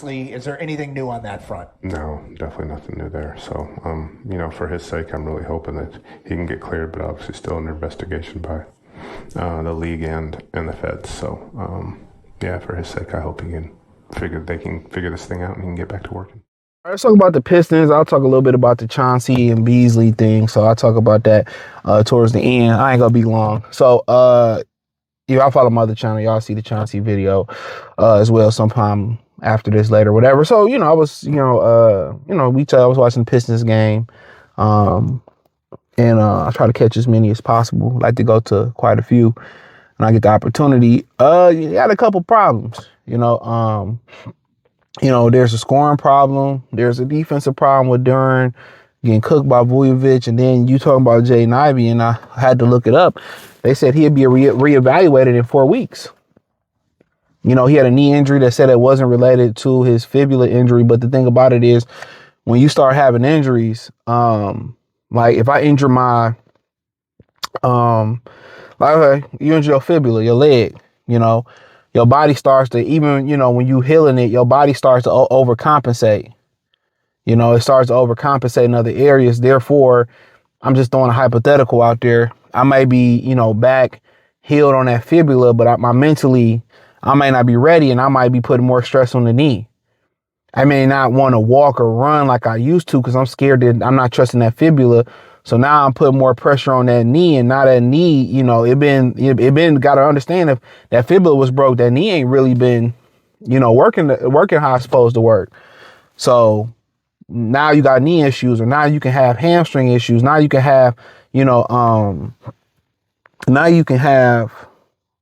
Beasley. Is there anything new on that front? No, definitely nothing new there. So, for his sake, I'm really hoping that he can get cleared, but obviously still under investigation by the league and the feds. So, for his sake, I hope they can figure this thing out and he can get back to working. All right, let's talk about the Pistons. I'll talk a little bit about the Chauncey and Beasley thing. So I'll talk about that towards the end. I ain't gonna be long. So y'all follow my other channel. Y'all see the Chauncey video as well sometime after this later, whatever. So, I was, I was watching the Pistons game. And I try to catch as many as possible. Like to go to quite a few when I get the opportunity. You had a couple problems, there's a scoring problem. There's a defensive problem with Duren getting cooked by Vujovic. And then you talking about Jaden Ivey, and I had to look it up. They said he'd be reevaluated in 4 weeks. He had a knee injury that said it wasn't related to his fibula injury. But the thing about it is when you start having injuries, like if I injure my, you injure your fibula, your leg, your body starts to, even, when you healing it, your body starts to overcompensate. It starts to overcompensate in other areas. Therefore, I'm just throwing a hypothetical out there. I may be, back healed on that fibula, but mentally, I may not be ready and I might be putting more stress on the knee. I may not want to walk or run like I used to because I'm scared that I'm not trusting that fibula. So now I'm putting more pressure on that knee, and now that knee, got to understand if that fibula was broke, that knee ain't really been, working how it's supposed to work. So now you got knee issues, or now you can have hamstring issues. Now you can have, now you can have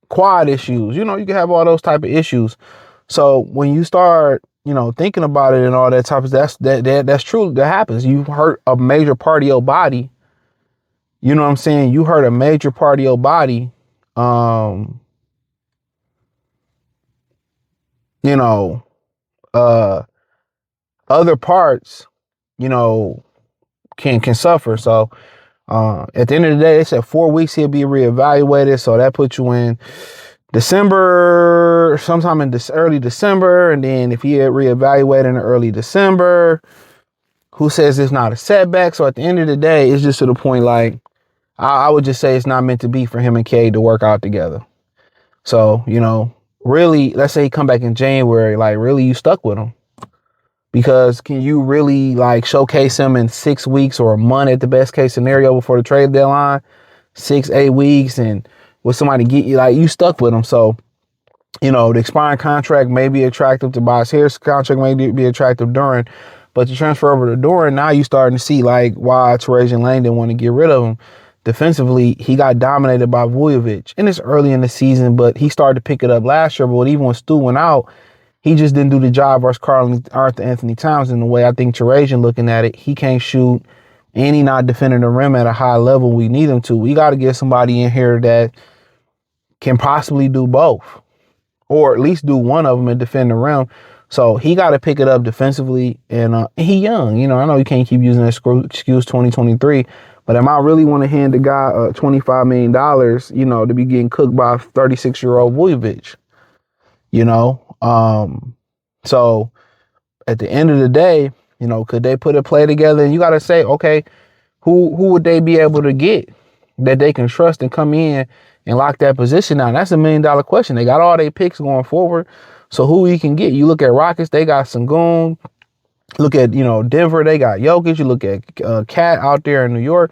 quad issues. You can have all those type of issues. So when you start, thinking about it and all that type of that's true. That happens. You hurt a major part of your body. You know what I'm saying? You hurt a major part of your body. Other parts, can suffer. So at the end of the day, they said 4 weeks he'll be reevaluated. So that puts you in December, sometime in this early December. And then if he had reevaluated in early December, who says it's not a setback? So at the end of the day, it's just to the point, like, I would just say it's not meant to be for him and Cade to work out together. So, really, let's say he come back in January, like, really you stuck with him. Because can you really, like, showcase him in 6 weeks or a month at the best case scenario before the trade deadline? 6-8 weeks, and with somebody get you, like, you stuck with him. So, the expiring contract may be attractive to Tobias Harris' contract, may be attractive Duren. But to transfer over to Duren, now you starting to see, like, why Jalen Lane didn't want to get rid of him. Defensively, he got dominated by Vujovic. And it's early in the season, but he started to pick it up last year. But even when Stu went out, he just didn't do the job versus Arthur Anthony Towns in the way I think Trajan looking at it. He can't shoot, and he not defending the rim at a high level we need him to. We got to get somebody in here that can possibly do both, or at least do one of them and defend the rim. So he got to pick it up defensively, and he young. I know you can't keep using that excuse 2023, but am I really want to hand the guy $25 million, to be getting cooked by a 36-year-old Vujovic? So at the end of the day, could they put a play together? And you got to say, okay, who would they be able to get that they can trust and come in and lock that position down? That's $1 million question. They got all their picks going forward. So who you can get? You look at Rockets, they got Sengun. Look at, Denver, they got Jokic. You look at Cat out there in New York.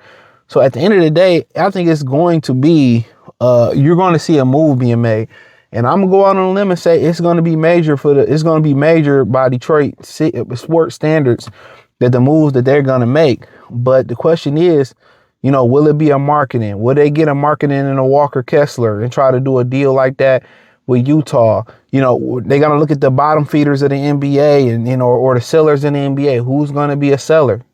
So at the end of the day, I think it's going to be, you're going to see a move being made. And I'm going to go out on a limb and say it's going to be major it's going to be major by Detroit sports standards, that the moves that they're going to make. But the question is, will it be a marketing? Will they get a marketing in a Walker Kessler and try to do a deal like that with Utah? They're going to look at the bottom feeders of the NBA and, or the sellers in the NBA. Who's going to be a seller?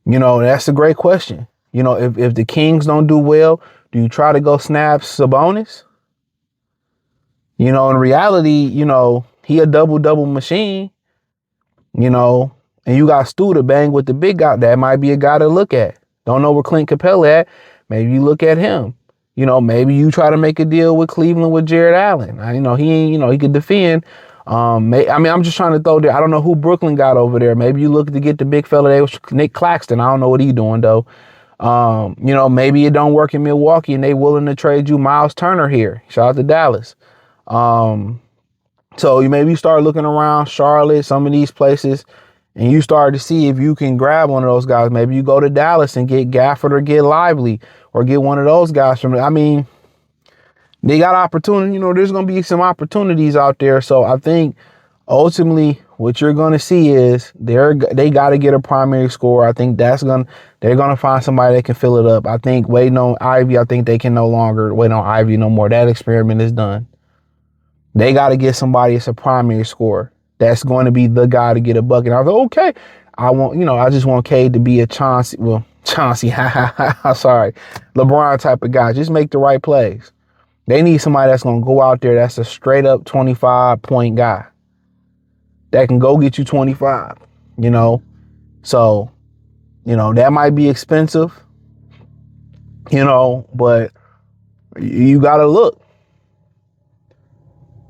That's a great question. If the Kings don't do well, do you try to go snap Sabonis? In reality, he a double machine, and you got Stu to bang with the big guy. That might be a guy to look at. Don't know where Clint Capella at. Maybe you look at him. Maybe you try to make a deal with Cleveland with Jared Allen. He could defend I'm just trying to throw there. I don't know who Brooklyn got over there. Maybe you look to get the big fella there, Nick Claxton. I don't know what he's doing though. Maybe it don't work in Milwaukee and they willing to trade you Miles Turner here. Shout out to Dallas. So you start looking around Charlotte, some of these places, and you start to see if you can grab one of those guys. Maybe you go to Dallas and get Gafford or get Lively or get one of those guys from. They got opportunity. There's going to be some opportunities out there. So I think ultimately what you're going to see is they got to get a primary scorer. I think they're going to find somebody that can fill it up. I think waiting on Ivey, I think they can no longer wait on Ivey no more. That experiment is done. They got to get somebody as a primary scorer. That's going to be the guy to get a bucket. I was like, okay, I just want Cade to be a Chauncey, sorry, LeBron type of guy. Just make the right plays. They need somebody that's going to go out there that's a straight up 25-point guy that can go get you 25, So, that might be expensive, but you got to look.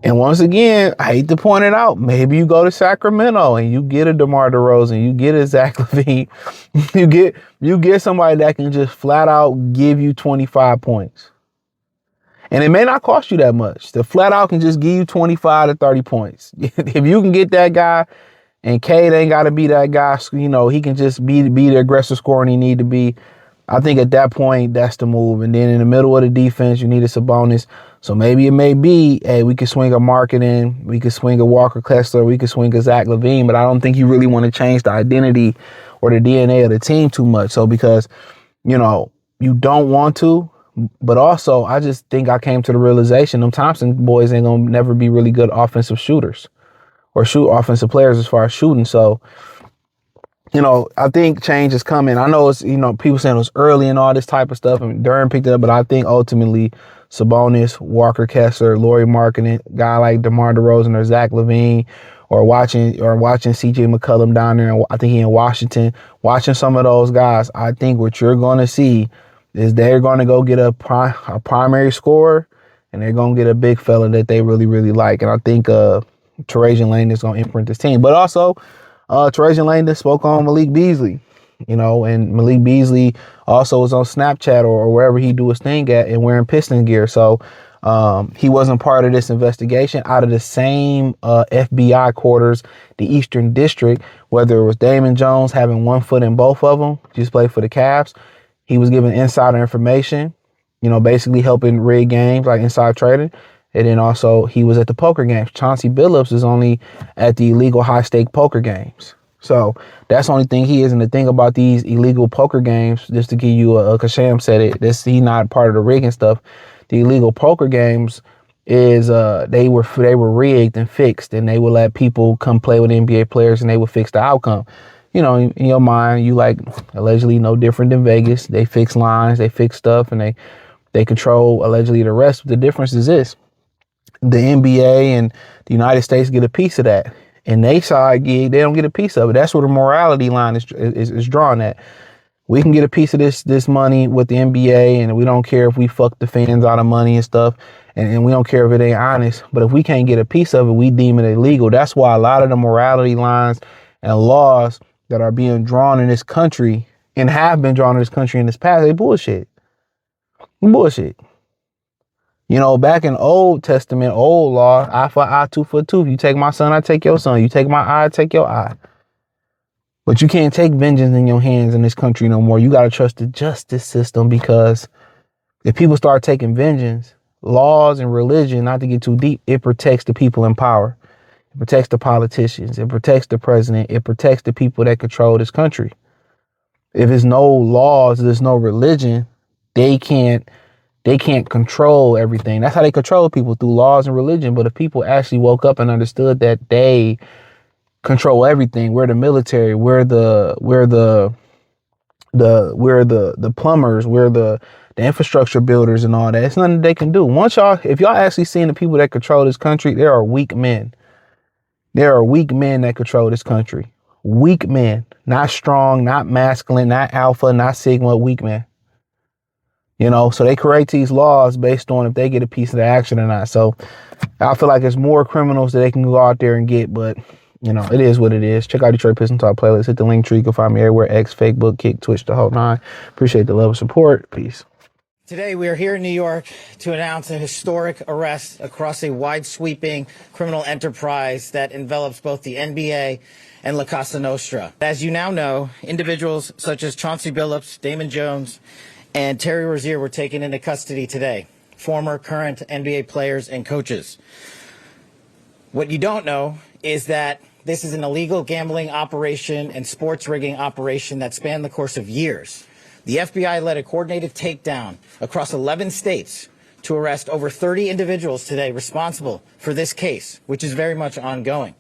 And once again, I hate to point it out, maybe you go to Sacramento and you get a DeMar DeRozan, you get a Zach LaVine, you get somebody that can just flat out give you 25 points. And it may not cost you that much. The flat out can just give you 25 to 30 points. If you can get that guy, and Cade ain't got to be that guy, he can just be the aggressive scorer he need to be. I think at that point, that's the move. And then in the middle of the defense, you need a Sabonis. So maybe it may be, hey, we could swing a Markkanen, we could swing a Walker Kessler, we could swing a Zach LaVine, but I don't think you really want to change the identity or the DNA of the team too much. So because, you don't want to, but also I just think I came to the realization them Thompson boys ain't going to never be really good offensive shooters or offensive players as far as shooting. So, I think change is coming. I know it's, people saying it was early and all this type of stuff, and Duren picked it up, but I think ultimately Sabonis, Walker Kessler, Lauri Markkanen, guy like DeMar DeRozan or Zach LaVine, or watching CJ McCollum down there, and I think he in Washington, watching some of those guys, I think what you're going to see is they're going to go get a primary scorer, and they're going to get a big fella that they really, really like. And I think Trajan Langdon is going to imprint this team. But also, Trajan Langdon spoke on Malik Beasley, and Malik Beasley also was on Snapchat or wherever he do his thing at and wearing Pistons gear. So he wasn't part of this investigation. Out of the same FBI quarters, the Eastern District, whether it was Damon Jones having one foot in both of them, just played for the Cavs. He was given insider information, basically helping rig games like inside trading. And then also he was at the poker games. Chauncey Billups is only at the illegal high stake poker games. So that's the only thing he is. And the thing about these illegal poker games, just to give you cause Sham said it, he not part of the rigging stuff. The illegal poker games is they were rigged and fixed, and they would let people come play with NBA players and they would fix the outcome. In your mind, you like allegedly no different than Vegas. They fix lines, they fix stuff, and they control allegedly the rest. But the difference is this. The NBA and the United States get a piece of that. And they side gig, they don't get a piece of it. That's where the morality line is drawn at. We can get a piece of this money with the NBA, and we don't care if we fuck the fans out of money and stuff. And we don't care if it ain't honest. But if we can't get a piece of it, we deem it illegal. That's why a lot of the morality lines and laws that are being drawn in this country and have been drawn in this country in this past, they bullshit. Bullshit. Back in Old Testament, old law, eye for eye, tooth for tooth. You take my son, I take your son. You take my eye, I take your eye. But you can't take vengeance in your hands in this country no more. You got to trust the justice system, because if people start taking vengeance, laws and religion, not to get too deep, it protects the people in power. It protects the politicians. It protects the president. It protects the people that control this country. If there's no laws, there's no religion, they can't control everything. That's how they control people, through laws and religion. But if people actually woke up and understood that they control everything, we're the military, we're the plumbers, we're the infrastructure builders and all that, it's nothing they can do. If y'all actually seen the people that control this country, there are weak men. There are weak men that control this country. Weak men, not strong, not masculine, not alpha, not sigma, weak men. So they create these laws based on if they get a piece of the action or not. So I feel like there's more criminals that they can go out there and get, but it is what it is. Check out Detroit Pistons Talk playlist. Hit the link tree. You can find me everywhere. X, Facebook, Kick, Twitch, the whole nine. Appreciate the love and support. Peace. Today, we are here in New York to announce a historic arrest across a wide-sweeping criminal enterprise that envelops both the NBA and La Cosa Nostra. As you now know, individuals such as Chauncey Billups, Damon Jones, and Terry Rozier were taken into custody today, former, current NBA players and coaches. What you don't know is that this is an illegal gambling operation and sports rigging operation that spanned the course of years. The FBI led a coordinated takedown across 11 states to arrest over 30 individuals today responsible for this case, which is very much ongoing.